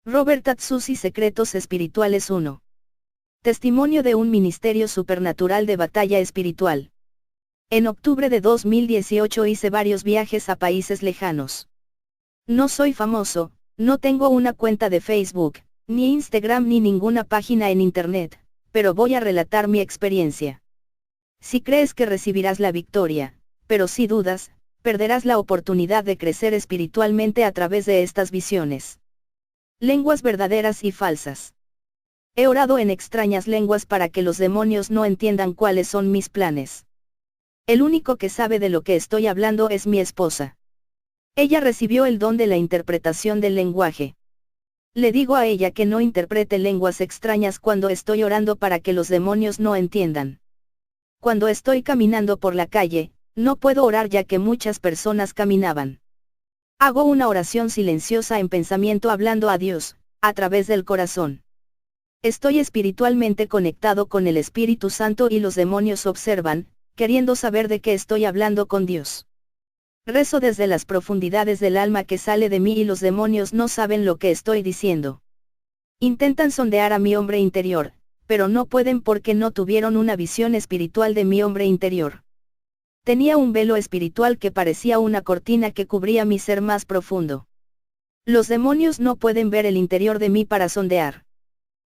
Robert Atsushi, Secretos Espirituales 1. Testimonio de un ministerio supernatural de batalla espiritual. En octubre de 2018 hice varios viajes a países lejanos. No soy famoso, no tengo una cuenta de Facebook, ni Instagram ni ninguna página en Internet, pero voy a relatar mi experiencia. Si crees que recibirás la victoria, pero si dudas, perderás la oportunidad de crecer espiritualmente a través de estas visiones. Lenguas verdaderas y falsas. He orado en extrañas lenguas para que los demonios no entiendan cuáles son mis planes. El único que sabe de lo que estoy hablando es mi esposa. Ella recibió el don de la interpretación del lenguaje. Le digo a ella que no interprete lenguas extrañas cuando estoy orando para que los demonios no entiendan. Cuando estoy caminando por la calle, no puedo orar ya que muchas personas caminaban. Hago una oración silenciosa en pensamiento hablando a Dios, a través del corazón. Estoy espiritualmente conectado con el Espíritu Santo y los demonios observan, queriendo saber de qué estoy hablando con Dios. Rezo desde las profundidades del alma que sale de mí y los demonios no saben lo que estoy diciendo. Intentan sondear a mi hombre interior, pero no pueden porque no tuvieron una visión espiritual de mi hombre interior. Tenía un velo espiritual que parecía una cortina que cubría mi ser más profundo. Los demonios no pueden ver el interior de mí para sondear.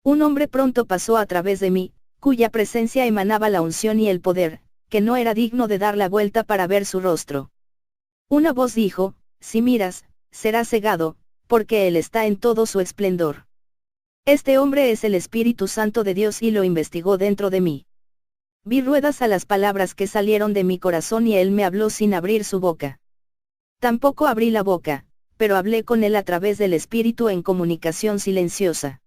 Un hombre pronto pasó a través de mí, cuya presencia emanaba la unción y el poder, que no era digno de dar la vuelta para ver su rostro. Una voz dijo, si miras, serás cegado, porque Él está en todo su esplendor. Este hombre es el Espíritu Santo de Dios y lo investigó dentro de mí. Vi ruedas a las palabras que salieron de mi corazón y Él me habló sin abrir su boca. Tampoco abrí la boca, pero hablé con Él a través del Espíritu en comunicación silenciosa.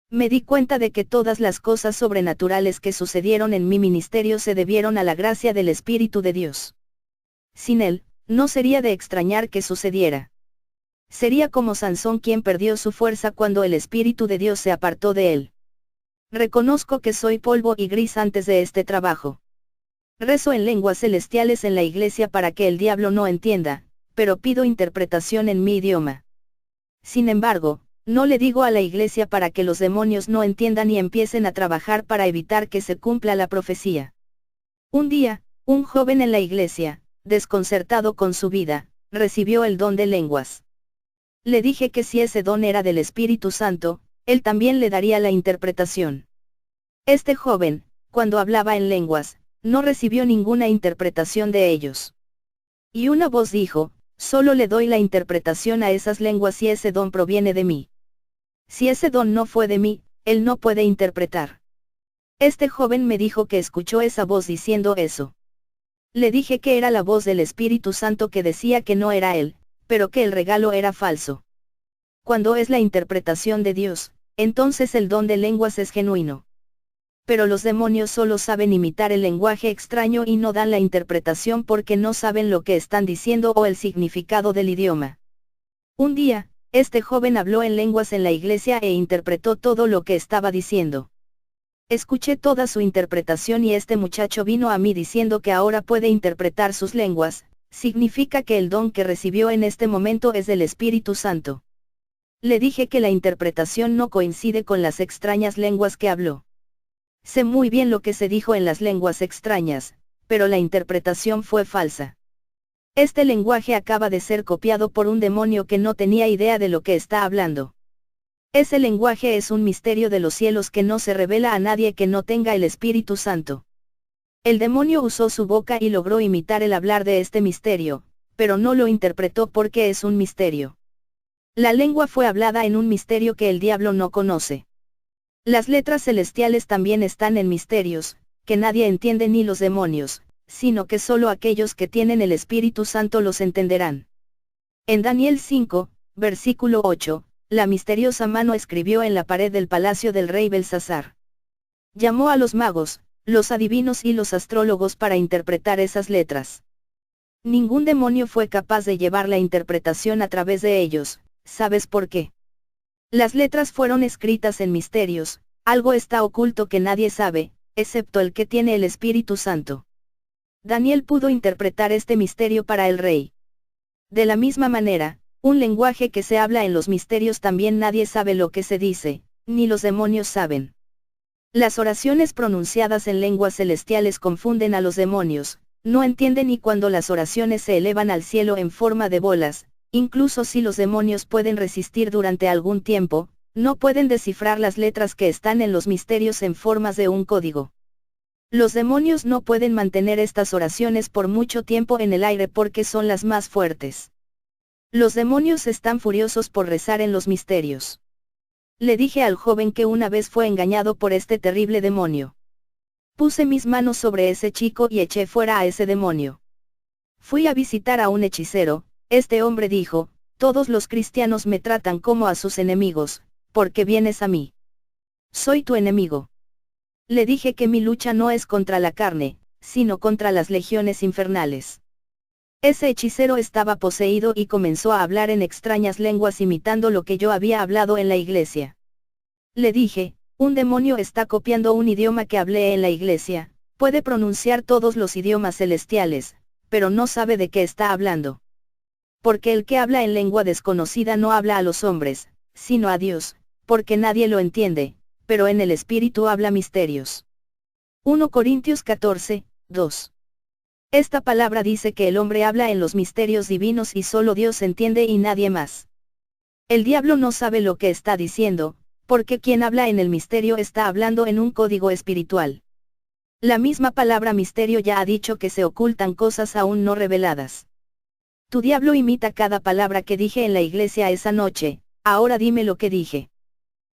Me di cuenta de que todas las cosas sobrenaturales que sucedieron en mi ministerio se debieron a la gracia del Espíritu de Dios. Sin Él, no sería de extrañar que sucediera. Sería como Sansón quien perdió su fuerza cuando el Espíritu de Dios se apartó de él. Reconozco que soy polvo y gris antes de este trabajo. Rezo en lenguas celestiales en la iglesia para que el diablo no entienda, pero pido interpretación en mi idioma. Sin embargo, no le digo a la iglesia para que los demonios no entiendan y empiecen a trabajar para evitar que se cumpla la profecía. Un día, un joven en la iglesia, desconcertado con su vida, recibió el don de lenguas. Le dije que si ese don era del Espíritu Santo, él también le daría la interpretación. Este joven, cuando hablaba en lenguas, no recibió ninguna interpretación de ellos. Y una voz dijo, solo le doy la interpretación a esas lenguas si ese don proviene de mí. Si ese don no fue de mí, él no puede interpretar. Este joven me dijo que escuchó esa voz diciendo eso. Le dije que era la voz del Espíritu Santo que decía que no era él, pero que el regalo era falso. Cuando es la interpretación de Dios, entonces el don de lenguas es genuino. Pero los demonios solo saben imitar el lenguaje extraño y no dan la interpretación porque no saben lo que están diciendo o el significado del idioma. Un día, este joven habló en lenguas en la iglesia e interpretó todo lo que estaba diciendo. Escuché toda su interpretación y este muchacho vino a mí diciendo que ahora puede interpretar sus lenguas, significa que el don que recibió en este momento es del Espíritu Santo. Le dije que la interpretación no coincide con las extrañas lenguas que habló. Sé muy bien lo que se dijo en las lenguas extrañas, pero la interpretación fue falsa. Este lenguaje acaba de ser copiado por un demonio que no tenía idea de lo que está hablando. Ese lenguaje es un misterio de los cielos que no se revela a nadie que no tenga el Espíritu Santo. El demonio usó su boca y logró imitar el hablar de este misterio, pero no lo interpretó porque es un misterio. La lengua fue hablada en un misterio que el diablo no conoce. Las letras celestiales también están en misterios, que nadie entiende ni los demonios, sino que solo aquellos que tienen el Espíritu Santo los entenderán. En Daniel 5, versículo 8, la misteriosa mano escribió en la pared del palacio del rey Belsasar. Llamó a los magos, los adivinos y los astrólogos para interpretar esas letras. Ningún demonio fue capaz de llevar la interpretación a través de ellos. ¿Sabes por qué? Las letras fueron escritas en misterios, algo está oculto que nadie sabe, excepto el que tiene el Espíritu Santo. Daniel pudo interpretar este misterio para el rey. De la misma manera, Un lenguaje que se habla en los misterios también nadie sabe lo que se dice, ni los demonios saben. Las oraciones pronunciadas en lenguas celestiales confunden a los demonios, no entienden, y cuando las oraciones se elevan al cielo en forma de bolas, incluso si los demonios pueden resistir durante algún tiempo, no pueden descifrar las letras que están en los misterios en formas de un código. Los demonios no pueden mantener estas oraciones por mucho tiempo en el aire porque son las más fuertes. Los demonios están furiosos por rezar en los misterios. Le dije al joven que una vez fue engañado por este terrible demonio. Puse mis manos sobre ese chico y eché fuera a ese demonio. Fui a visitar a un hechicero. Este hombre dijo: todos los cristianos me tratan como a sus enemigos, ¿por qué vienes a mí? Soy tu enemigo. Le dije que mi lucha no es contra la carne, sino contra las legiones infernales. Ese hechicero estaba poseído y comenzó a hablar en extrañas lenguas imitando lo que yo había hablado en la iglesia. Le dije: un demonio está copiando un idioma que hablé en la iglesia, puede pronunciar todos los idiomas celestiales, pero no sabe de qué está hablando. Porque el que habla en lengua desconocida no habla a los hombres, sino a Dios, porque nadie lo entiende, pero en el Espíritu habla misterios. 1 Corintios 14, 2. Esta palabra dice que el hombre habla en los misterios divinos y solo Dios entiende y nadie más. El diablo no sabe lo que está diciendo, porque quien habla en el misterio está hablando en un código espiritual. La misma palabra misterio ya ha dicho que se ocultan cosas aún no reveladas. Tu diablo imita cada palabra que dije en la iglesia esa noche. Ahora dime lo que dije.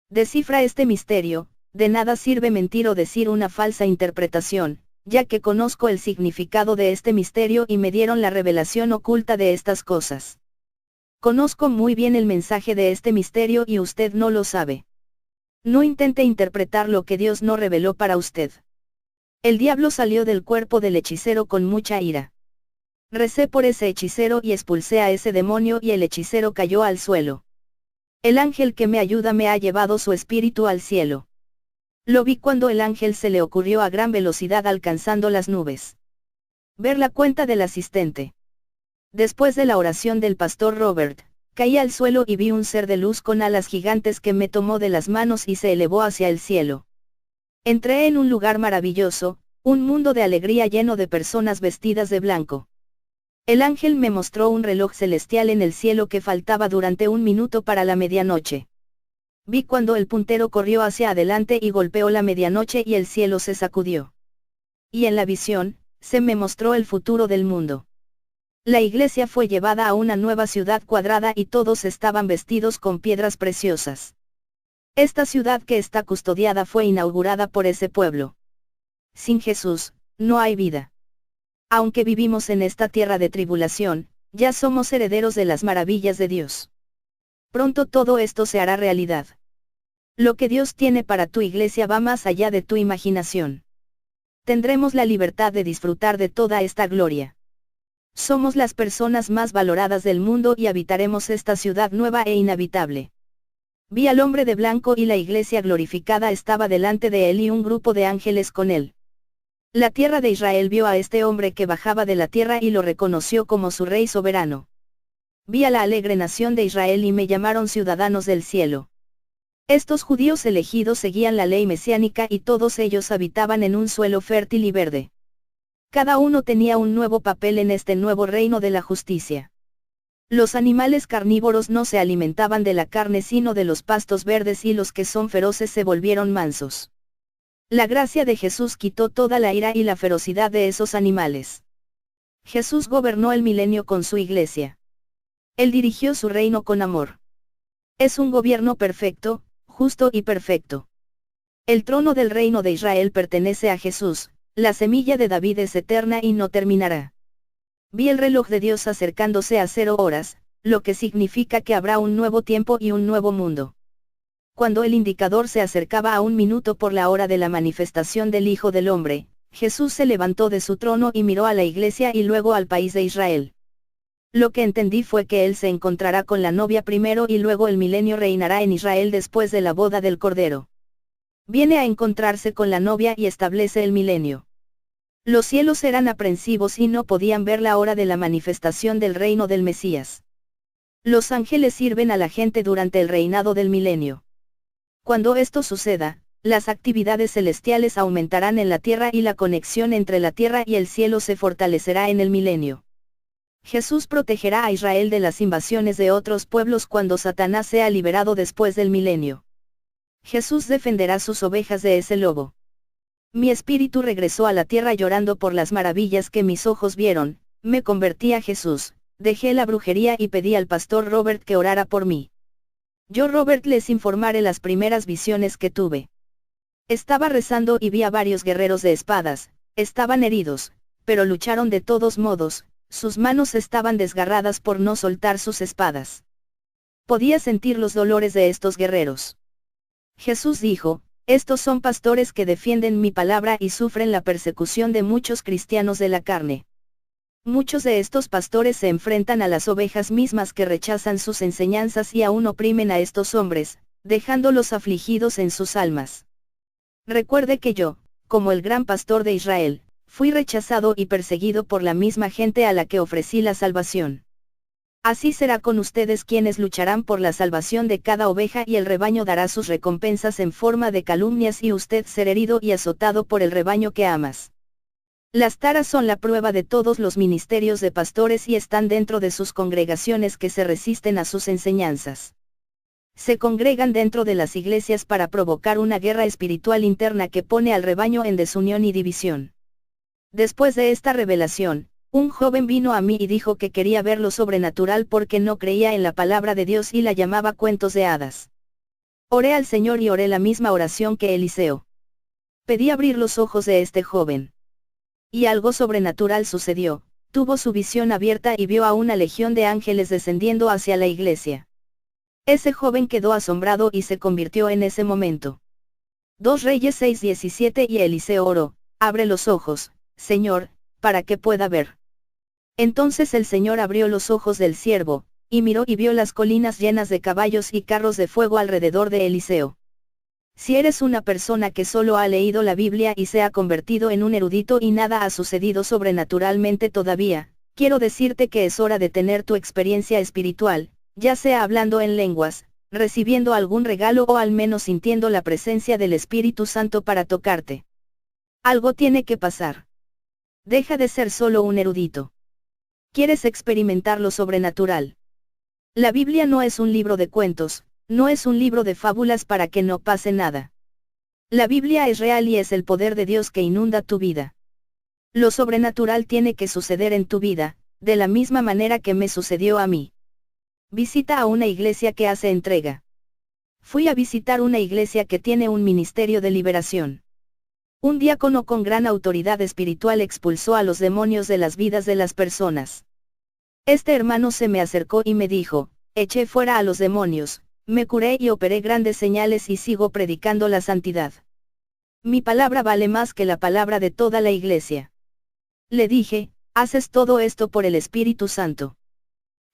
Descifra este misterio. De nada sirve mentir o decir una falsa interpretación, ya que conozco el significado de este misterio y me dieron la revelación oculta de estas cosas. Conozco muy bien el mensaje de este misterio y usted no lo sabe. No intente interpretar lo que Dios no reveló para usted. El diablo salió del cuerpo del hechicero con mucha ira. Recé por ese hechicero y expulsé a ese demonio y el hechicero cayó al suelo. El ángel que me ayuda me ha llevado su espíritu al cielo. Lo vi cuando el ángel se le ocurrió a gran velocidad alcanzando las nubes. Ver la cuenta del asistente. Después de la oración del pastor Robert, caí al suelo y vi un ser de luz con alas gigantes que me tomó de las manos y se elevó hacia el cielo. Entré en un lugar maravilloso, un mundo de alegría lleno de personas vestidas de blanco. El ángel me mostró un reloj celestial en el cielo que faltaba durante un minuto para la medianoche. Vi cuando el puntero corrió hacia adelante y golpeó la medianoche y el cielo se sacudió. Y en la visión, se me mostró el futuro del mundo. La iglesia fue llevada a una nueva ciudad cuadrada y todos estaban vestidos con piedras preciosas. Esta ciudad que está custodiada fue inaugurada por ese pueblo. Sin Jesús, no hay vida. Aunque vivimos en esta tierra de tribulación, ya somos herederos de las maravillas de Dios. Pronto todo esto se hará realidad. Lo que Dios tiene para tu iglesia va más allá de tu imaginación. Tendremos la libertad de disfrutar de toda esta gloria. Somos las personas más valoradas del mundo y habitaremos esta ciudad nueva e inhabitable. Vi al hombre de blanco y la iglesia glorificada estaba delante de él y un grupo de ángeles con él. La tierra de Israel vio a este hombre que bajaba de la tierra y lo reconoció como su rey soberano. Vi a la alegre nación de Israel y me llamaron ciudadanos del cielo. Estos judíos elegidos seguían la ley mesiánica y todos ellos habitaban en un suelo fértil y verde. Cada uno tenía un nuevo papel en este nuevo reino de la justicia. Los animales carnívoros no se alimentaban de la carne sino de los pastos verdes y los que son feroces se volvieron mansos. La gracia de Jesús quitó toda la ira y la ferocidad de esos animales. Jesús gobernó el milenio con su iglesia. Él dirigió su reino con amor. Es un gobierno perfecto, justo y perfecto. El trono del reino de Israel pertenece a Jesús, la semilla de David es eterna y no terminará. Vi el reloj de Dios acercándose a 0 horas, lo que significa que habrá un nuevo tiempo y un nuevo mundo. Cuando el indicador se acercaba a 1 minuto por la hora de la manifestación del Hijo del Hombre, Jesús se levantó de su trono y miró a la iglesia y luego al país de Israel. Lo que entendí fue que él se encontrará con la novia primero y luego el milenio reinará en Israel después de la boda del Cordero. Viene a encontrarse con la novia y establece el milenio. Los cielos eran aprensivos y no podían ver la hora de la manifestación del reino del Mesías. Los ángeles sirven a la gente durante el reinado del milenio. Cuando esto suceda, las actividades celestiales aumentarán en la tierra y la conexión entre la tierra y el cielo se fortalecerá en el milenio. Jesús protegerá a Israel de las invasiones de otros pueblos cuando Satanás sea liberado después del milenio. Jesús defenderá sus ovejas de ese lobo. Mi espíritu regresó a la tierra llorando por las maravillas que mis ojos vieron, me convertí a Jesús, dejé la brujería y pedí al pastor Robert que orara por mí. Yo Robert les informaré las primeras visiones que tuve. Estaba rezando y vi a varios guerreros de espadas, estaban heridos, pero lucharon de todos modos, sus manos estaban desgarradas por no soltar sus espadas. Podía sentir los dolores de estos guerreros. Jesús dijo, estos son pastores que defienden mi palabra y sufren la persecución de muchos cristianos de la carne. Muchos de estos pastores se enfrentan a las ovejas mismas que rechazan sus enseñanzas y aún oprimen a estos hombres, dejándolos afligidos en sus almas. Recuerde que yo, como el gran pastor de Israel, fui rechazado y perseguido por la misma gente a la que ofrecí la salvación. Así será con ustedes quienes lucharán por la salvación de cada oveja y el rebaño dará sus recompensas en forma de calumnias y usted será herido y azotado por el rebaño que amas. Las taras son la prueba de todos los ministerios de pastores y están dentro de sus congregaciones que se resisten a sus enseñanzas. Se congregan dentro de las iglesias para provocar una guerra espiritual interna que pone al rebaño en desunión y división. Después de esta revelación, un joven vino a mí y dijo que quería ver lo sobrenatural porque no creía en la palabra de Dios y la llamaba cuentos de hadas. Oré al Señor y oré la misma oración que Eliseo. Pedí abrir los ojos de este joven. Y algo sobrenatural sucedió, tuvo su visión abierta y vio a una legión de ángeles descendiendo hacia la iglesia. Ese joven quedó asombrado y se convirtió en ese momento. 2 Reyes 6:17 y Eliseo oró, abre los ojos, Señor, para que pueda ver. Entonces el Señor abrió los ojos del siervo, y miró y vio las colinas llenas de caballos y carros de fuego alrededor de Eliseo. Si eres una persona que solo ha leído la Biblia y se ha convertido en un erudito y nada ha sucedido sobrenaturalmente todavía, quiero decirte que es hora de tener tu experiencia espiritual, ya sea hablando en lenguas, recibiendo algún regalo o al menos sintiendo la presencia del Espíritu Santo para tocarte. Algo tiene que pasar. Deja de ser solo un erudito. ¿Quieres experimentar lo sobrenatural? La Biblia no es un libro de cuentos, no es un libro de fábulas para que no pase nada. La Biblia es real y es el poder de Dios que inunda tu vida. Lo sobrenatural tiene que suceder en tu vida, de la misma manera que me sucedió a mí. Visita a una iglesia que hace entrega. Fui a visitar una iglesia que tiene un ministerio de liberación. Un diácono con gran autoridad espiritual expulsó a los demonios de las vidas de las personas. Este hermano se me acercó y me dijo, eché fuera a los demonios, me curé y operé grandes señales y sigo predicando la santidad. Mi palabra vale más que la palabra de toda la iglesia. Le dije, haces todo esto por el Espíritu Santo.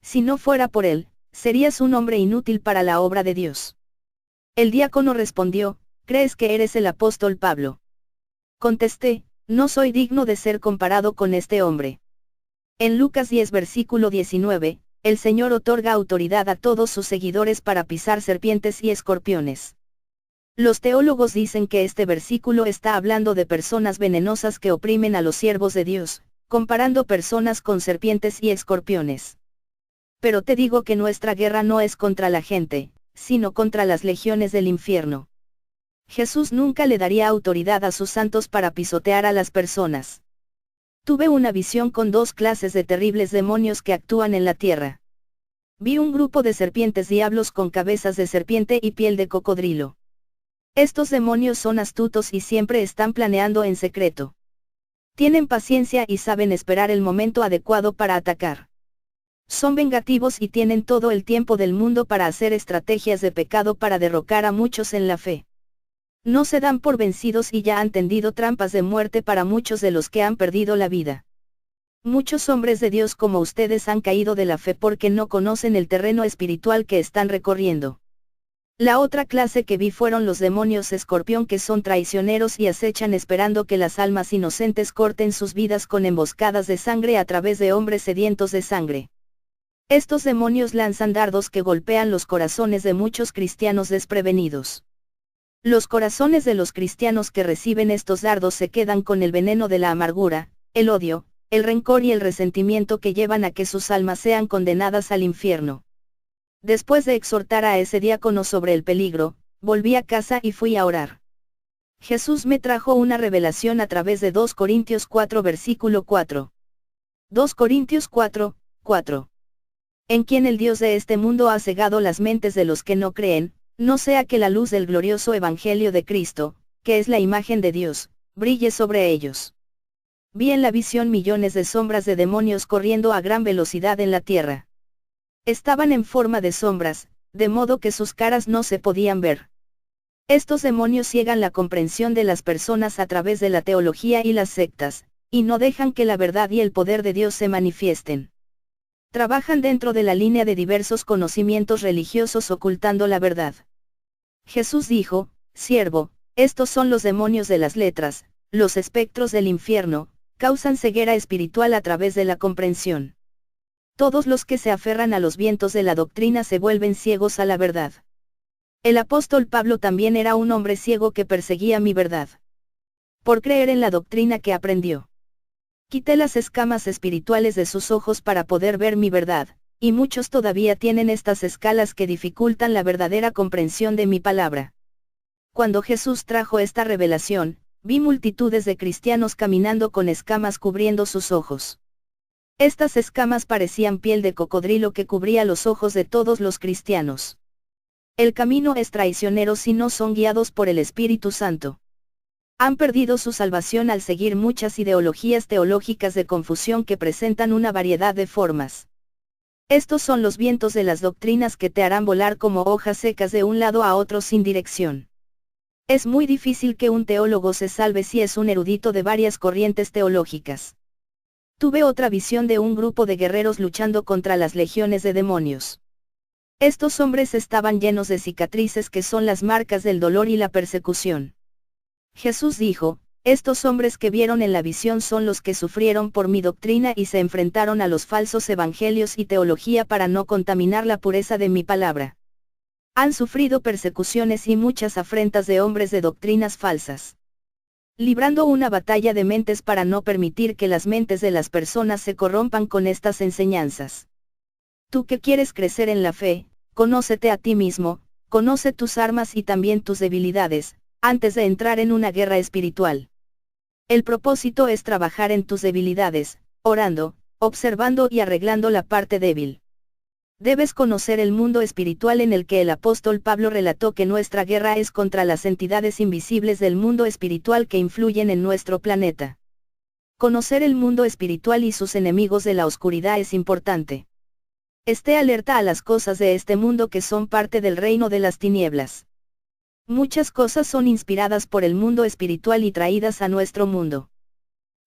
Si no fuera por él, serías un hombre inútil para la obra de Dios. El diácono respondió, ¿crees que eres el apóstol Pablo? Contesté, no soy digno de ser comparado con este hombre. En Lucas 10 versículo 19, el Señor otorga autoridad a todos sus seguidores para pisar serpientes y escorpiones. Los teólogos dicen que este versículo está hablando de personas venenosas que oprimen a los siervos de Dios, comparando personas con serpientes y escorpiones. Pero te digo que nuestra guerra no es contra la gente, sino contra las legiones del infierno. Jesús nunca le daría autoridad a sus santos para pisotear a las personas. Tuve una visión con 2 clases de terribles demonios que actúan en la tierra. Vi un grupo de serpientes diablos con cabezas de serpiente y piel de cocodrilo. Estos demonios son astutos y siempre están planeando en secreto. Tienen paciencia y saben esperar el momento adecuado para atacar. Son vengativos y tienen todo el tiempo del mundo para hacer estrategias de pecado para derrocar a muchos en la fe. No se dan por vencidos y ya han tendido trampas de muerte para muchos de los que han perdido la vida. Muchos hombres de Dios como ustedes han caído de la fe porque no conocen el terreno espiritual que están recorriendo. La otra clase que vi fueron los demonios escorpión que son traicioneros y acechan esperando que las almas inocentes corten sus vidas con emboscadas de sangre a través de hombres sedientos de sangre. Estos demonios lanzan dardos que golpean los corazones de muchos cristianos desprevenidos. Los corazones de los cristianos que reciben estos dardos se quedan con el veneno de la amargura, el odio, el rencor y el resentimiento que llevan a que sus almas sean condenadas al infierno. Después de exhortar a ese diácono sobre el peligro, volví a casa y fui a orar. Jesús me trajo una revelación a través de 2 Corintios 4 versículo 4. 2 Corintios 4, 4. En quien el Dios de este mundo ha cegado las mentes de los que no creen, no sea que la luz del glorioso Evangelio de Cristo, que es la imagen de Dios, brille sobre ellos. Vi en la visión millones de sombras de demonios corriendo a gran velocidad en la tierra. Estaban en forma de sombras, de modo que sus caras no se podían ver. Estos demonios ciegan la comprensión de las personas a través de la teología y las sectas, y no dejan que la verdad y el poder de Dios se manifiesten. Trabajan dentro de la línea de diversos conocimientos religiosos ocultando la verdad. Jesús dijo, siervo, estos son los demonios de las letras, los espectros del infierno, causan ceguera espiritual a través de la comprensión. Todos los que se aferran a los vientos de la doctrina se vuelven ciegos a la verdad. El apóstol Pablo también era un hombre ciego que perseguía mi verdad. Por creer en la doctrina que aprendió. Quité las escamas espirituales de sus ojos para poder ver mi verdad, y muchos todavía tienen estas escalas que dificultan la verdadera comprensión de mi palabra. Cuando Jesús trajo esta revelación, vi multitudes de cristianos caminando con escamas cubriendo sus ojos. Estas escamas parecían piel de cocodrilo que cubría los ojos de todos los cristianos. El camino es traicionero si no son guiados por el Espíritu Santo. Han perdido su salvación al seguir muchas ideologías teológicas de confusión que presentan una variedad de formas. Estos son los vientos de las doctrinas que te harán volar como hojas secas de un lado a otro sin dirección. Es muy difícil que un teólogo se salve si es un erudito de varias corrientes teológicas. Tuve otra visión de un grupo de guerreros luchando contra las legiones de demonios. Estos hombres estaban llenos de cicatrices que son las marcas del dolor y la persecución. Jesús dijo, estos hombres que vieron en la visión son los que sufrieron por mi doctrina y se enfrentaron a los falsos evangelios y teología para no contaminar la pureza de mi palabra. Han sufrido persecuciones y muchas afrentas de hombres de doctrinas falsas. Librando una batalla de mentes para no permitir que las mentes de las personas se corrompan con estas enseñanzas. Tú que quieres crecer en la fe, conócete a ti mismo, conoce tus armas y también tus debilidades, antes de entrar en una guerra espiritual. El propósito es trabajar en tus debilidades, orando, observando y arreglando la parte débil. Debes conocer el mundo espiritual en el que el apóstol Pablo relató que nuestra guerra es contra las entidades invisibles del mundo espiritual que influyen en nuestro planeta. Conocer el mundo espiritual y sus enemigos de la oscuridad es importante. Esté alerta a las cosas de este mundo que son parte del reino de las tinieblas. Muchas cosas son inspiradas por el mundo espiritual y traídas a nuestro mundo.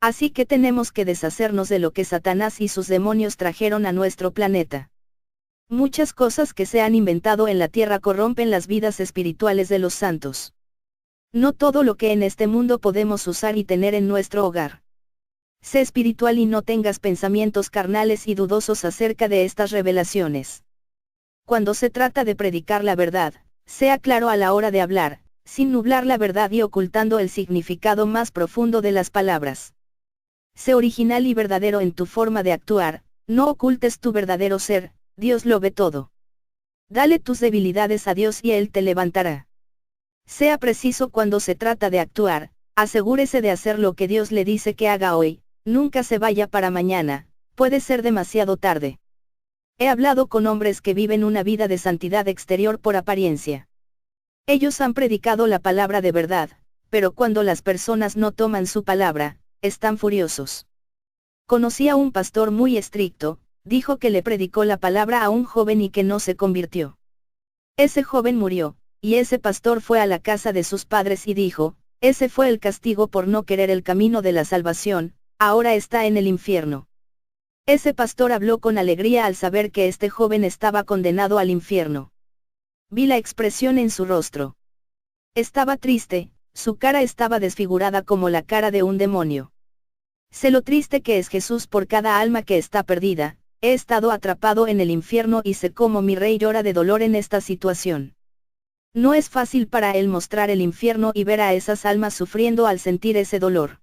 Así que tenemos que deshacernos de lo que Satanás y sus demonios trajeron a nuestro planeta. Muchas cosas que se han inventado en la tierra corrompen las vidas espirituales de los santos. No todo lo que en este mundo podemos usar y tener en nuestro hogar. Sé espiritual y no tengas pensamientos carnales y dudosos acerca de estas revelaciones. Cuando se trata de predicar la verdad, sea claro a la hora de hablar, sin nublar la verdad y ocultando el significado más profundo de las palabras. Sé original y verdadero en tu forma de actuar, no ocultes tu verdadero ser, Dios lo ve todo. Dale tus debilidades a Dios y Él te levantará. Sea preciso cuando se trata de actuar, asegúrese de hacer lo que Dios le dice que haga hoy, nunca se vaya para mañana, puede ser demasiado tarde. He hablado con hombres que viven una vida de santidad exterior por apariencia. Ellos han predicado la palabra de verdad, pero cuando las personas no toman su palabra, están furiosos. Conocí a un pastor muy estricto, dijo que le predicó la palabra a un joven y que no se convirtió. Ese joven murió, y ese pastor fue a la casa de sus padres y dijo, ese fue el castigo por no querer el camino de la salvación, ahora está en el infierno. Ese pastor habló con alegría al saber que este joven estaba condenado al infierno. Vi la expresión en su rostro. Estaba triste, su cara estaba desfigurada como la cara de un demonio. Sé lo triste que es Jesús por cada alma que está perdida, he estado atrapado en el infierno y sé cómo mi rey llora de dolor en esta situación. No es fácil para él mostrar el infierno y ver a esas almas sufriendo al sentir ese dolor.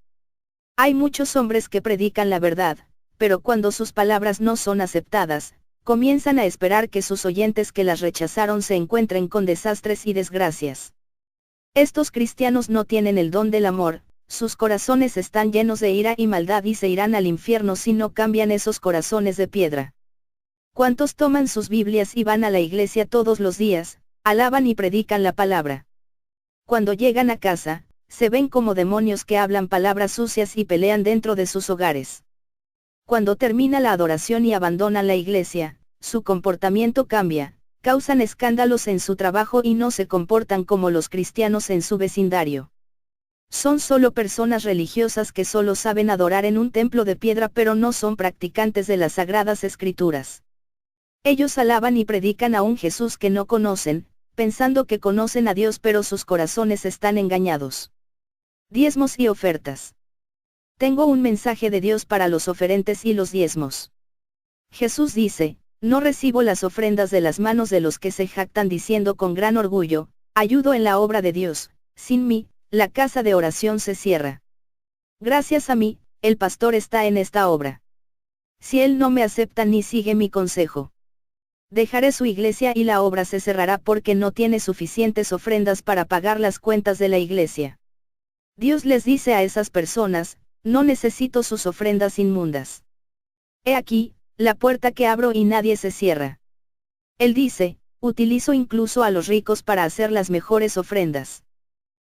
Hay muchos hombres que predican la verdad, pero cuando sus palabras no son aceptadas, comienzan a esperar que sus oyentes que las rechazaron se encuentren con desastres y desgracias. Estos cristianos no tienen el don del amor, sus corazones están llenos de ira y maldad y se irán al infierno si no cambian esos corazones de piedra. ¿Cuántos toman sus Biblias y van a la iglesia todos los días, alaban y predican la palabra? Cuando llegan a casa, se ven como demonios que hablan palabras sucias y pelean dentro de sus hogares. Cuando termina la adoración y abandonan la iglesia, su comportamiento cambia, causan escándalos en su trabajo y no se comportan como los cristianos en su vecindario. Son solo personas religiosas que solo saben adorar en un templo de piedra pero no son practicantes de las sagradas escrituras. Ellos alaban y predican a un Jesús que no conocen, pensando que conocen a Dios pero sus corazones están engañados. Diezmos y ofertas. Tengo un mensaje de Dios para los oferentes y los diezmos. Jesús dice, no recibo las ofrendas de las manos de los que se jactan diciendo con gran orgullo, ayudo en la obra de Dios, sin mí, la casa de oración se cierra. Gracias a mí, el pastor está en esta obra. Si él no me acepta ni sigue mi consejo, dejaré su iglesia y la obra se cerrará porque no tiene suficientes ofrendas para pagar las cuentas de la iglesia. Dios les dice a esas personas, no necesito sus ofrendas inmundas. He aquí, la puerta que abro y nadie se cierra. Él dice, utilizo incluso a los ricos para hacer las mejores ofrendas.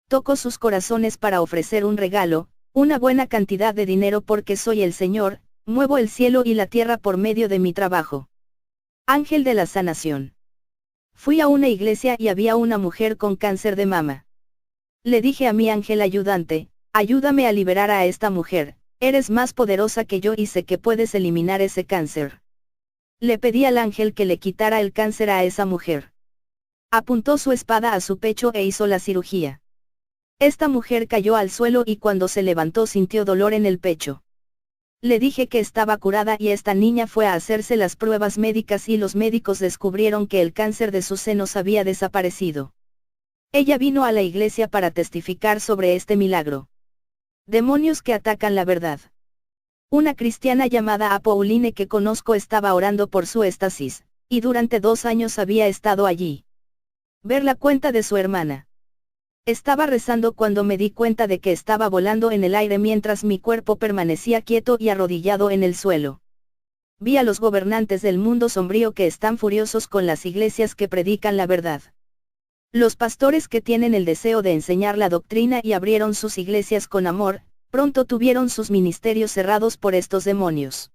Toco sus corazones para ofrecer un regalo, una buena cantidad de dinero porque soy el Señor, muevo el cielo y la tierra por medio de mi trabajo. Ángel de la sanación. Fui a una iglesia y había una mujer con cáncer de mama. Le dije a mi ángel ayudante, ayúdame a liberar a esta mujer, eres más poderosa que yo y sé que puedes eliminar ese cáncer. Le pedí al ángel que le quitara el cáncer a esa mujer. Apuntó su espada a su pecho e hizo la cirugía. Esta mujer cayó al suelo y cuando se levantó sintió dolor en el pecho. Le dije que estaba curada y esta niña fue a hacerse las pruebas médicas y los médicos descubrieron que el cáncer de sus senos había desaparecido. Ella vino a la iglesia para testificar sobre este milagro. Demonios que atacan la verdad. Una cristiana llamada Apolline que conozco estaba orando por su éxtasis, y durante 2 años había estado allí. Ver la cuenta de su hermana. Estaba rezando cuando me di cuenta de que estaba volando en el aire mientras mi cuerpo permanecía quieto y arrodillado en el suelo. Vi a los gobernantes del mundo sombrío que están furiosos con las iglesias que predican la verdad. Los pastores que tienen el deseo de enseñar la doctrina y abrieron sus iglesias con amor, pronto tuvieron sus ministerios cerrados por estos demonios.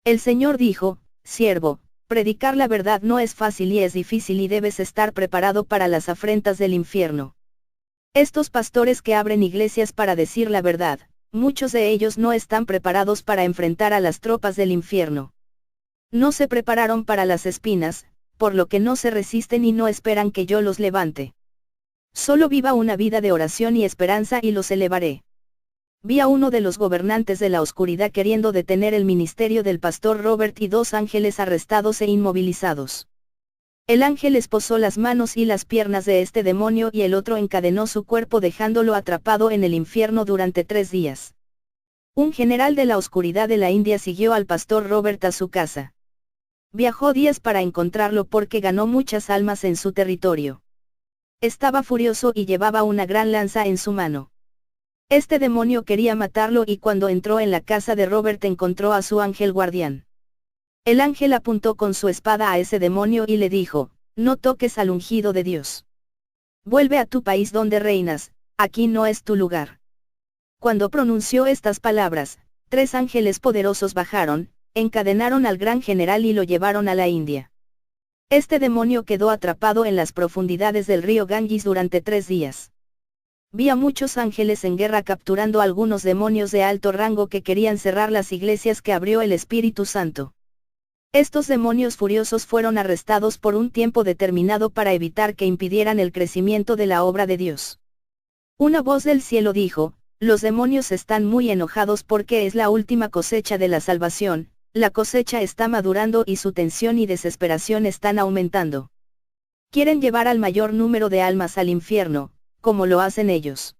El Señor dijo, siervo, predicar la verdad no es fácil y es difícil y debes estar preparado para las afrentas del infierno. Estos pastores que abren iglesias para decir la verdad, muchos de ellos no están preparados para enfrentar a las tropas del infierno. No se prepararon para las espinas, por lo que no se resisten y no esperan que yo los levante. Solo viva una vida de oración y esperanza y los elevaré. Vi a uno de los gobernantes de la oscuridad queriendo detener el ministerio del pastor Robert y 2 ángeles arrestados e inmovilizados. El ángel esposó las manos y las piernas de este demonio y el otro encadenó su cuerpo dejándolo atrapado en el infierno durante 3 días. Un general de la oscuridad de la India siguió al pastor Robert a su casa. Viajó días para encontrarlo porque ganó muchas almas en su territorio. Estaba furioso y llevaba una gran lanza en su mano. Este demonio quería matarlo y cuando entró en la casa de Robert encontró a su ángel guardián. El ángel apuntó con su espada a ese demonio y le dijo, no toques al ungido de Dios. Vuelve a tu país donde reinas, aquí no es tu lugar. Cuando pronunció estas palabras, 3 ángeles poderosos bajaron, encadenaron al gran general y lo llevaron a la India. Este demonio quedó atrapado en las profundidades del río Ganges durante 3 días. Vi a muchos ángeles en guerra capturando a algunos demonios de alto rango que querían cerrar las iglesias que abrió el Espíritu Santo. Estos demonios furiosos fueron arrestados por un tiempo determinado para evitar que impidieran el crecimiento de la obra de Dios. Una voz del cielo dijo, los demonios están muy enojados porque es la última cosecha de la salvación, la cosecha está madurando y su tensión y desesperación están aumentando. Quieren llevar al mayor número de almas al infierno, como lo hacen ellos.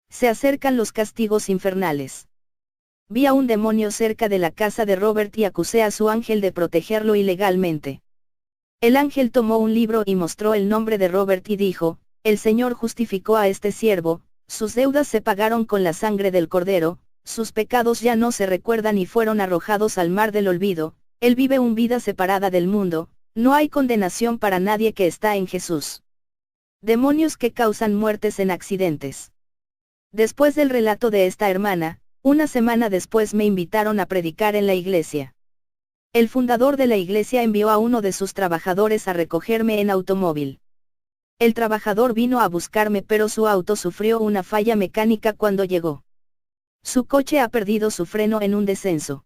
Se acercan los castigos infernales. Vi a un demonio cerca de la casa de Robert y acusé a su ángel de protegerlo ilegalmente. El ángel tomó un libro y mostró el nombre de Robert y dijo, el Señor justificó a este siervo, sus deudas se pagaron con la sangre del Cordero, sus pecados ya no se recuerdan y fueron arrojados al mar del olvido, él vive una vida separada del mundo, no hay condenación para nadie que está en Jesús. Demonios que causan muertes en accidentes. Después del relato de esta hermana, una semana después me invitaron a predicar en la iglesia. El fundador de la iglesia envió a uno de sus trabajadores a recogerme en automóvil. El trabajador vino a buscarme pero su auto sufrió una falla mecánica cuando llegó. Su coche ha perdido su freno en un descenso.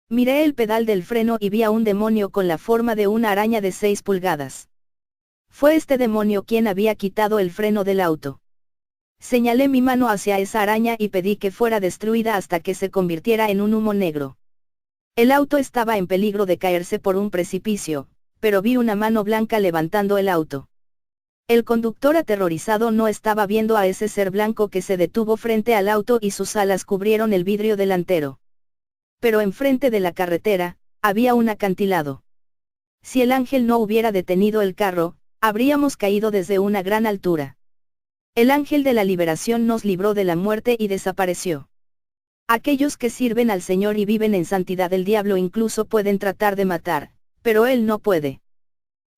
Miré el pedal del freno y vi a un demonio con la forma de una araña de 6 pulgadas. Fue este demonio quien había quitado el freno del auto. Señalé mi mano hacia esa araña y pedí que fuera destruida hasta que se convirtiera en un humo negro. El auto estaba en peligro de caerse por un precipicio, pero vi una mano blanca levantando el auto. El conductor aterrorizado no estaba viendo a ese ser blanco que se detuvo frente al auto y sus alas cubrieron el vidrio delantero. Pero enfrente de la carretera, había un acantilado. Si el ángel no hubiera detenido el carro, habríamos caído desde una gran altura. El ángel de la liberación nos libró de la muerte y desapareció. Aquellos que sirven al Señor y viven en santidad, el diablo incluso pueden tratar de matar, pero él no puede.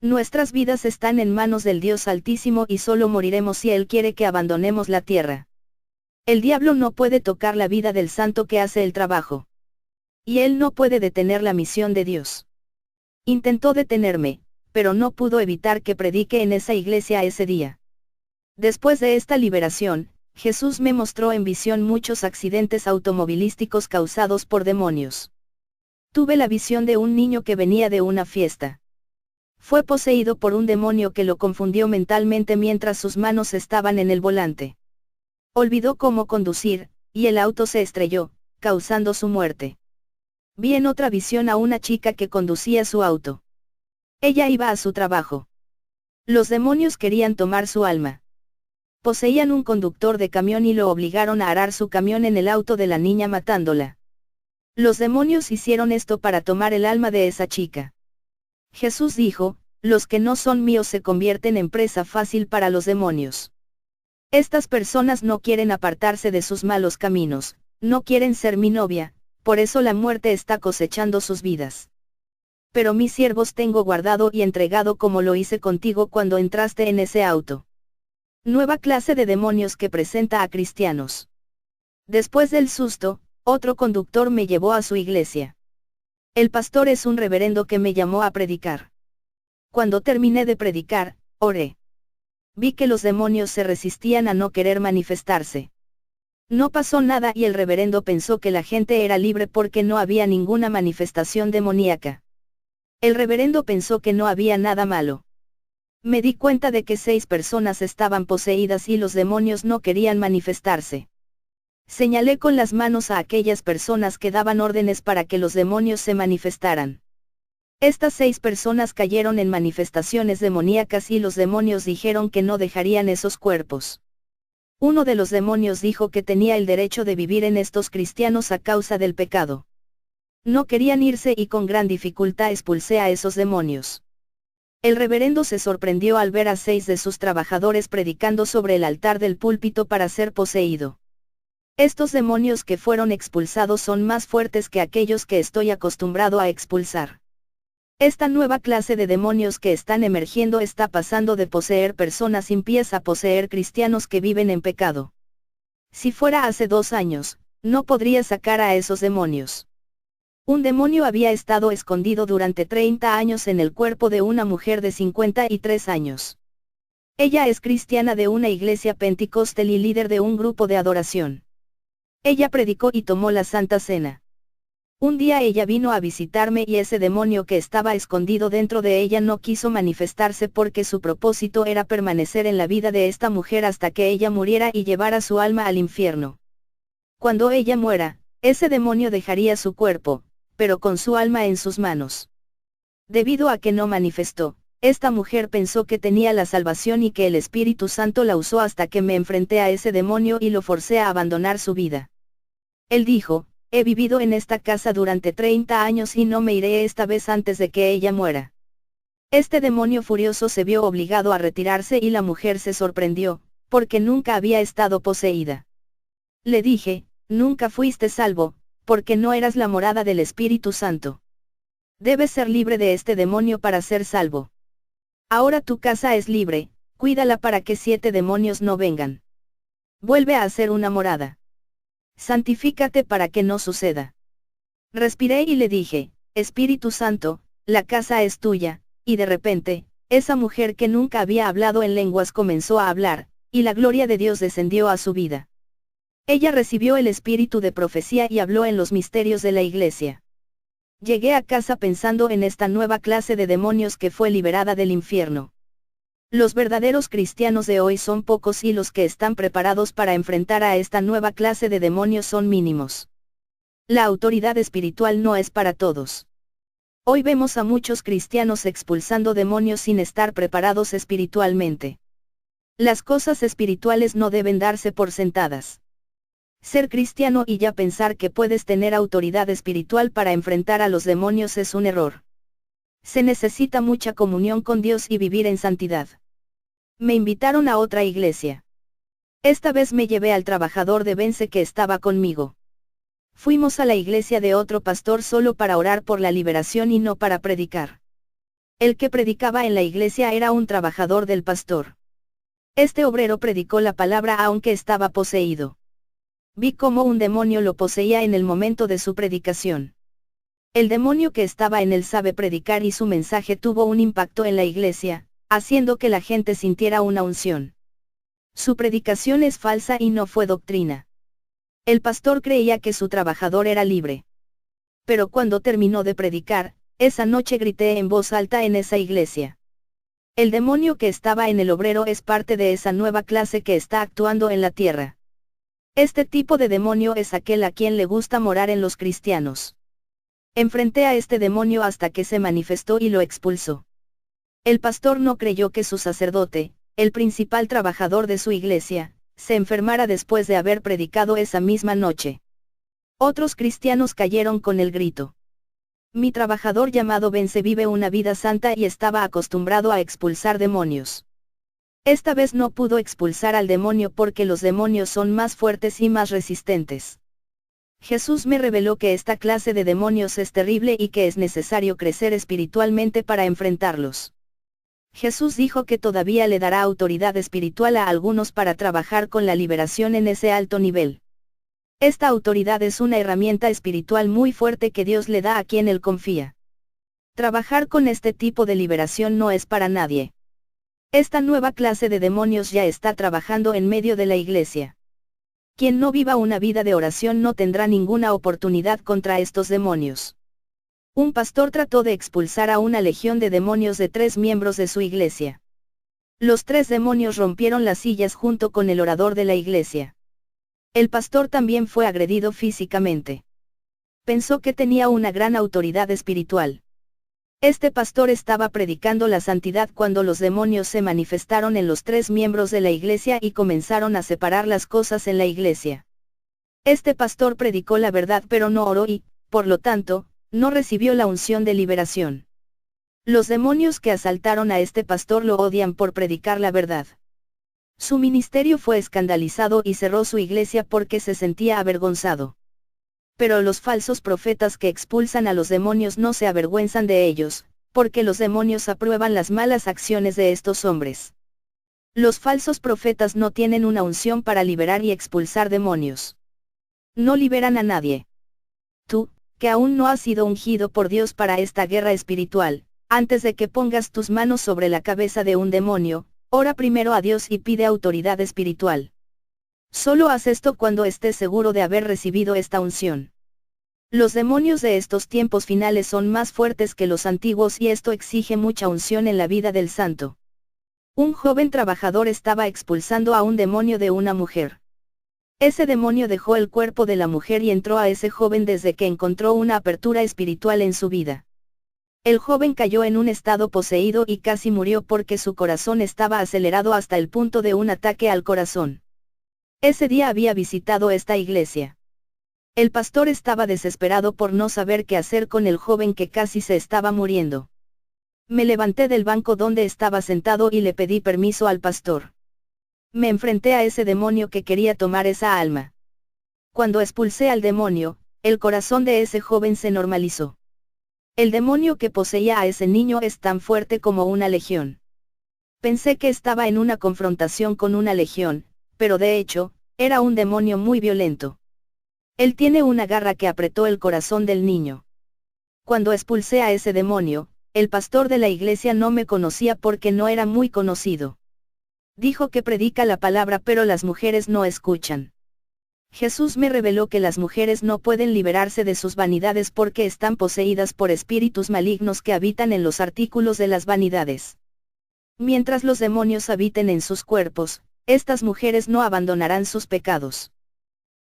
Nuestras vidas están en manos del Dios Altísimo y solo moriremos si Él quiere que abandonemos la tierra. El diablo no puede tocar la vida del santo que hace el trabajo. Y él no puede detener la misión de Dios. Intentó detenerme, pero no pudo evitar que predique en esa iglesia ese día. Después de esta liberación, Jesús me mostró en visión muchos accidentes automovilísticos causados por demonios. Tuve la visión de un niño que venía de una fiesta. Fue poseído por un demonio que lo confundió mentalmente mientras sus manos estaban en el volante. Olvidó cómo conducir, y el auto se estrelló, causando su muerte. Vi en otra visión a una chica que conducía su auto. Ella iba a su trabajo. Los demonios querían tomar su alma. Poseían un conductor de camión y lo obligaron a arar su camión en el auto de la niña matándola. Los demonios hicieron esto para tomar el alma de esa chica. Jesús dijo, los que no son míos se convierten en presa fácil para los demonios. Estas personas no quieren apartarse de sus malos caminos, no quieren ser mi novia, por eso la muerte está cosechando sus vidas. Pero mis siervos tengo guardado y entregado como lo hice contigo cuando entraste en ese auto. Nueva clase de demonios que presenta a cristianos. Después del susto, otro conductor me llevó a su iglesia. El pastor es un reverendo que me llamó a predicar. Cuando terminé de predicar, oré. Vi que los demonios se resistían a no querer manifestarse. No pasó nada y el reverendo pensó que la gente era libre porque no había ninguna manifestación demoníaca. El reverendo pensó que no había nada malo. Me di cuenta de que 6 personas estaban poseídas y los demonios no querían manifestarse. Señalé con las manos a aquellas personas que daban órdenes para que los demonios se manifestaran. Estas 6 personas cayeron en manifestaciones demoníacas y los demonios dijeron que no dejarían esos cuerpos. Uno de los demonios dijo que tenía el derecho de vivir en estos cristianos a causa del pecado. No querían irse y con gran dificultad expulsé a esos demonios. El reverendo se sorprendió al ver a 6 de sus trabajadores predicando sobre el altar del púlpito para ser poseído. Estos demonios que fueron expulsados son más fuertes que aquellos que estoy acostumbrado a expulsar. Esta nueva clase de demonios que están emergiendo está pasando de poseer personas impías a poseer cristianos que viven en pecado. Si fuera hace 2 años, no podría sacar a esos demonios. Un demonio había estado escondido durante 30 años en el cuerpo de una mujer de 53 años. Ella es cristiana de una iglesia pentecostal y líder de un grupo de adoración. Ella predicó y tomó la Santa Cena. Un día ella vino a visitarme y ese demonio que estaba escondido dentro de ella no quiso manifestarse porque su propósito era permanecer en la vida de esta mujer hasta que ella muriera y llevara su alma al infierno. Cuando ella muera, ese demonio dejaría su cuerpo, pero con su alma en sus manos. Debido a que no manifestó, esta mujer pensó que tenía la salvación y que el Espíritu Santo la usó hasta que me enfrenté a ese demonio y lo forcé a abandonar su vida. Él dijo: he vivido en esta casa durante 30 años y no me iré esta vez antes de que ella muera. Este demonio furioso se vio obligado a retirarse y la mujer se sorprendió, porque nunca había estado poseída. Le dije: nunca fuiste salvo, porque no eras la morada del Espíritu Santo. Debes ser libre de este demonio para ser salvo. Ahora tu casa es libre, cuídala para que 7 demonios no vengan. Vuelve a ser una morada. Santifícate para que no suceda. Respiré y le dije: Espíritu Santo, la casa es tuya, y de repente, esa mujer que nunca había hablado en lenguas comenzó a hablar, y la gloria de Dios descendió a su vida. Ella recibió el espíritu de profecía y habló en los misterios de la iglesia. Llegué a casa pensando en esta nueva clase de demonios que fue liberada del infierno. Los verdaderos cristianos de hoy son pocos y los que están preparados para enfrentar a esta nueva clase de demonios son mínimos. La autoridad espiritual no es para todos. Hoy vemos a muchos cristianos expulsando demonios sin estar preparados espiritualmente. Las cosas espirituales no deben darse por sentadas. Ser cristiano y ya pensar que puedes tener autoridad espiritual para enfrentar a los demonios es un error. Se necesita mucha comunión con Dios y vivir en santidad. Me invitaron a otra iglesia. Esta vez me llevé al trabajador de Vence que estaba conmigo. Fuimos a la iglesia de otro pastor solo para orar por la liberación y no para predicar. El que predicaba en la iglesia era un trabajador del pastor. Este obrero predicó la palabra aunque estaba poseído. Vi cómo un demonio lo poseía en el momento de su predicación. El demonio que estaba en él sabe predicar y su mensaje tuvo un impacto en la iglesia, haciendo que la gente sintiera una unción. Su predicación es falsa y no fue doctrina. El pastor creía que su trabajador era libre. Pero cuando terminó de predicar, esa noche grité en voz alta en esa iglesia: el demonio que estaba en el obrero es parte de esa nueva clase que está actuando en la tierra. Este tipo de demonio es aquel a quien le gusta morar en los cristianos. Enfrenté a este demonio hasta que se manifestó y lo expulsó. El pastor no creyó que su sacerdote, el principal trabajador de su iglesia, se enfermara después de haber predicado esa misma noche. Otros cristianos cayeron con el grito. Mi trabajador llamado Vence vive una vida santa y estaba acostumbrado a expulsar demonios. Esta vez no pudo expulsar al demonio porque los demonios son más fuertes y más resistentes. Jesús me reveló que esta clase de demonios es terrible y que es necesario crecer espiritualmente para enfrentarlos. Jesús dijo que todavía le dará autoridad espiritual a algunos para trabajar con la liberación en ese alto nivel. Esta autoridad es una herramienta espiritual muy fuerte que Dios le da a quien Él confía. Trabajar con este tipo de liberación no es para nadie. Esta nueva clase de demonios ya está trabajando en medio de la iglesia. Quien no viva una vida de oración no tendrá ninguna oportunidad contra estos demonios. Un pastor trató de expulsar a una legión de demonios de 3 miembros de su iglesia. Los 3 demonios rompieron las sillas junto con el orador de la iglesia. El pastor también fue agredido físicamente. Pensó que tenía una gran autoridad espiritual. Este pastor estaba predicando la santidad cuando los demonios se manifestaron en los 3 miembros de la iglesia y comenzaron a separar las cosas en la iglesia. Este pastor predicó la verdad pero no oró y, por lo tanto, no recibió la unción de liberación. Los demonios que asaltaron a este pastor lo odian por predicar la verdad. Su ministerio fue escandalizado y cerró su iglesia porque se sentía avergonzado. Pero los falsos profetas que expulsan a los demonios no se avergüenzan de ellos, porque los demonios aprueban las malas acciones de estos hombres. Los falsos profetas no tienen una unción para liberar y expulsar demonios. No liberan a nadie. Tú, que aún no has sido ungido por Dios para esta guerra espiritual, antes de que pongas tus manos sobre la cabeza de un demonio, ora primero a Dios y pide autoridad espiritual. Solo haz esto cuando estés seguro de haber recibido esta unción. Los demonios de estos tiempos finales son más fuertes que los antiguos y esto exige mucha unción en la vida del santo. Un joven trabajador estaba expulsando a un demonio de una mujer. Ese demonio dejó el cuerpo de la mujer y entró a ese joven desde que encontró una apertura espiritual en su vida. El joven cayó en un estado poseído y casi murió porque su corazón estaba acelerado hasta el punto de un ataque al corazón. Ese día había visitado esta iglesia. El pastor estaba desesperado por no saber qué hacer con el joven que casi se estaba muriendo. Me levanté del banco donde estaba sentado y le pedí permiso al pastor. Me enfrenté a ese demonio que quería tomar esa alma. Cuando expulsé al demonio, el corazón de ese joven se normalizó. El demonio que poseía a ese niño es tan fuerte como una legión. Pensé que estaba en una confrontación con una legión, pero de hecho, era un demonio muy violento. Él tiene una garra que apretó el corazón del niño. Cuando expulsé a ese demonio, el pastor de la iglesia no me conocía porque no era muy conocido. Dijo que predica la palabra pero las mujeres no escuchan. Jesús me reveló que las mujeres no pueden liberarse de sus vanidades porque están poseídas por espíritus malignos que habitan en los artículos de las vanidades. Mientras los demonios habiten en sus cuerpos, estas mujeres no abandonarán sus pecados.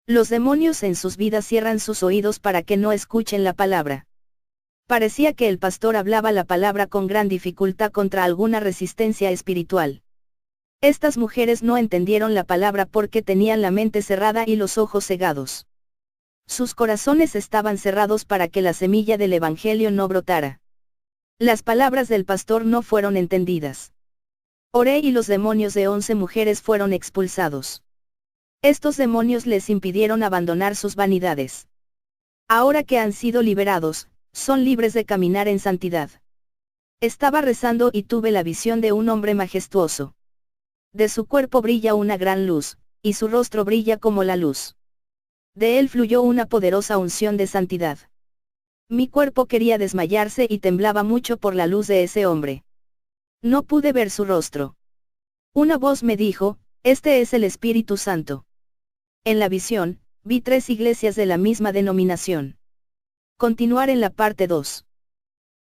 Los demonios en sus vidas cierran sus oídos para que no escuchen la palabra. Parecía que el pastor hablaba la palabra con gran dificultad contra alguna resistencia espiritual. Estas mujeres no entendieron la palabra porque tenían la mente cerrada y los ojos cegados. Sus corazones estaban cerrados para que la semilla del Evangelio no brotara. Las palabras del pastor no fueron entendidas. Oré y los demonios de 11 mujeres fueron expulsados. Estos demonios les impidieron abandonar sus vanidades. Ahora que han sido liberados, son libres de caminar en santidad. Estaba rezando y tuve la visión de un hombre majestuoso. De su cuerpo brilla una gran luz, y su rostro brilla como la luz. De él fluyó una poderosa unción de santidad. Mi cuerpo quería desmayarse y temblaba mucho por la luz de ese hombre. No pude ver su rostro. Una voz me dijo, este es el Espíritu Santo. En la visión, vi 3 iglesias de la misma denominación. Continuar en la parte 2.